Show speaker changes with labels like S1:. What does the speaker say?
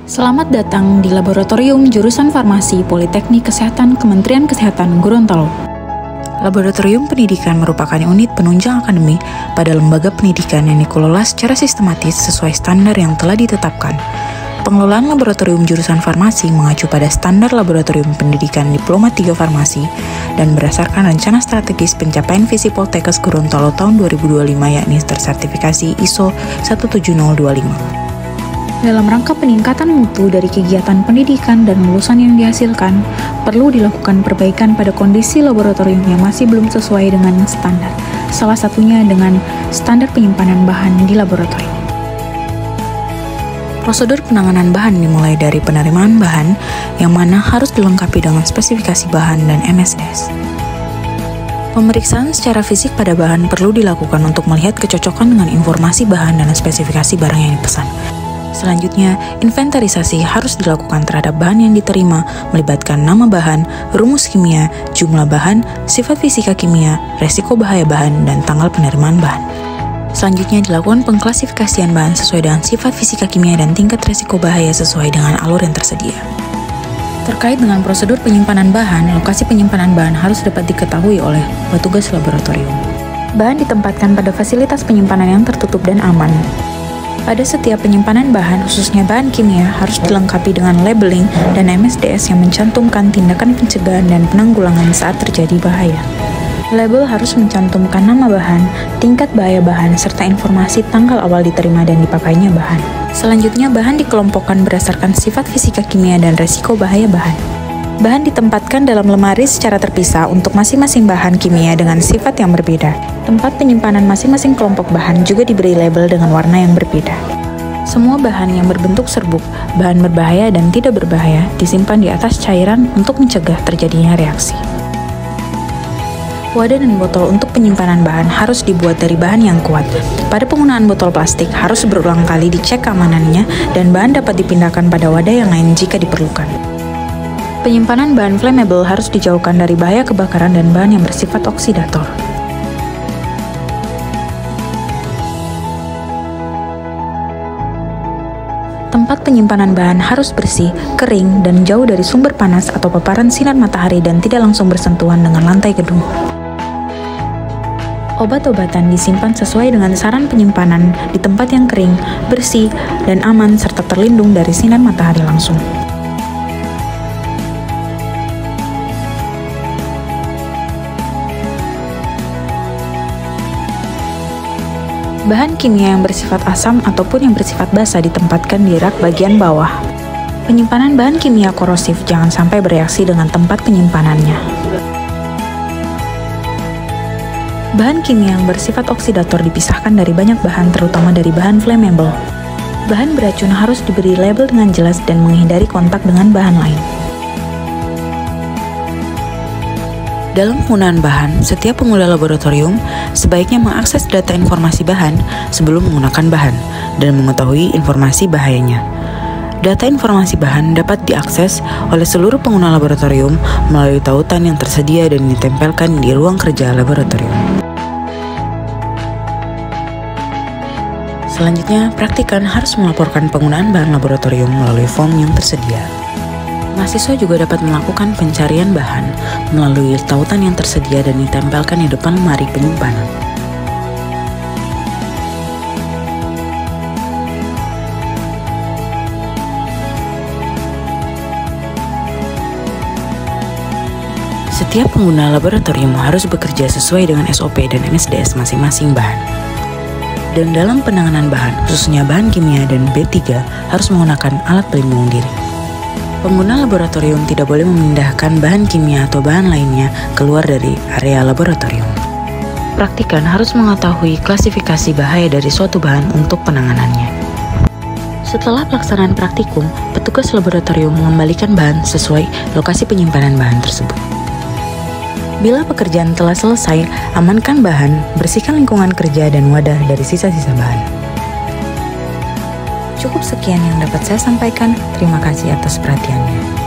S1: Selamat datang di Laboratorium Jurusan Farmasi Politeknik Kesehatan Kementerian Kesehatan Gorontalo. Laboratorium Pendidikan merupakan unit penunjang akademik pada lembaga pendidikan yang dikelola secara sistematis sesuai standar yang telah ditetapkan. Pengelolaan Laboratorium Jurusan Farmasi mengacu pada Standar Laboratorium Pendidikan Diploma 3 Farmasi dan berdasarkan rencana strategis pencapaian visi Poltekkes Gorontalo tahun 2025 yakni tersertifikasi ISO 17025. Dalam rangka peningkatan mutu dari kegiatan pendidikan dan lulusan yang dihasilkan, perlu dilakukan perbaikan pada kondisi laboratorium yang masih belum sesuai dengan standar, salah satunya dengan standar penyimpanan bahan di laboratorium. Prosedur penanganan bahan dimulai dari penerimaan bahan yang mana harus dilengkapi dengan spesifikasi bahan dan MSDS. Pemeriksaan secara fisik pada bahan perlu dilakukan untuk melihat kecocokan dengan informasi bahan dan spesifikasi barang yang dipesan. Selanjutnya, inventarisasi harus dilakukan terhadap bahan yang diterima, melibatkan nama bahan, rumus kimia, jumlah bahan, sifat fisika kimia, resiko bahaya bahan, dan tanggal penerimaan bahan. Selanjutnya dilakukan pengklasifikasian bahan sesuai dengan sifat fisika kimia dan tingkat resiko bahaya sesuai dengan alur yang tersedia. Terkait dengan prosedur penyimpanan bahan, lokasi penyimpanan bahan harus dapat diketahui oleh petugas laboratorium. Bahan ditempatkan pada fasilitas penyimpanan yang tertutup dan aman. Pada setiap penyimpanan bahan, khususnya bahan kimia, harus dilengkapi dengan labeling dan MSDS yang mencantumkan tindakan pencegahan dan penanggulangan saat terjadi bahaya. Label harus mencantumkan nama bahan, tingkat bahaya bahan, serta informasi tanggal awal diterima dan dipakainya bahan. Selanjutnya, bahan dikelompokkan berdasarkan sifat fisika kimia dan resiko bahaya bahan. Bahan ditempatkan dalam lemari secara terpisah untuk masing-masing bahan kimia dengan sifat yang berbeda. Tempat penyimpanan masing-masing kelompok bahan juga diberi label dengan warna yang berbeda. Semua bahan yang berbentuk serbuk, bahan berbahaya dan tidak berbahaya, disimpan di atas cairan untuk mencegah terjadinya reaksi. Wadah dan botol untuk penyimpanan bahan harus dibuat dari bahan yang kuat. Pada penggunaan botol plastik harus berulang kali dicek keamanannya dan bahan dapat dipindahkan pada wadah yang lain jika diperlukan. Penyimpanan bahan flammable harus dijauhkan dari bahaya kebakaran dan bahan yang bersifat oksidator. Tempat penyimpanan bahan harus bersih, kering, dan jauh dari sumber panas atau paparan sinar matahari dan tidak langsung bersentuhan dengan lantai gedung. Obat-obatan disimpan sesuai dengan saran penyimpanan di tempat yang kering, bersih, dan aman serta terlindung dari sinar matahari langsung. Bahan kimia yang bersifat asam ataupun yang bersifat basa ditempatkan di rak bagian bawah. Penyimpanan bahan kimia korosif jangan sampai bereaksi dengan tempat penyimpanannya. Bahan kimia yang bersifat oksidator dipisahkan dari banyak bahan, terutama dari bahan flammable. Bahan beracun harus diberi label dengan jelas dan menghindari kontak dengan bahan lain. Dalam penggunaan bahan, setiap pengguna laboratorium sebaiknya mengakses data informasi bahan sebelum menggunakan bahan dan mengetahui informasi bahayanya. Data informasi bahan dapat diakses oleh seluruh pengguna laboratorium melalui tautan yang tersedia dan ditempelkan di ruang kerja laboratorium. Selanjutnya, praktikan harus melaporkan penggunaan bahan laboratorium melalui form yang tersedia. Mahasiswa juga dapat melakukan pencarian bahan melalui tautan yang tersedia dan ditempelkan di depan lemari penyimpanan. Setiap pengguna laboratorium harus bekerja sesuai dengan SOP dan MSDS masing-masing bahan. Dan dalam penanganan bahan, khususnya bahan kimia dan B3, harus menggunakan alat pelindung diri. Pengguna laboratorium tidak boleh memindahkan bahan kimia atau bahan lainnya keluar dari area laboratorium. Praktikan harus mengetahui klasifikasi bahaya dari suatu bahan untuk penanganannya. Setelah pelaksanaan praktikum, petugas laboratorium mengembalikan bahan sesuai lokasi penyimpanan bahan tersebut. Bila pekerjaan telah selesai, amankan bahan, bersihkan lingkungan kerja dan wadah dari sisa-sisa bahan. Cukup sekian yang dapat saya sampaikan. Terima kasih atas perhatiannya.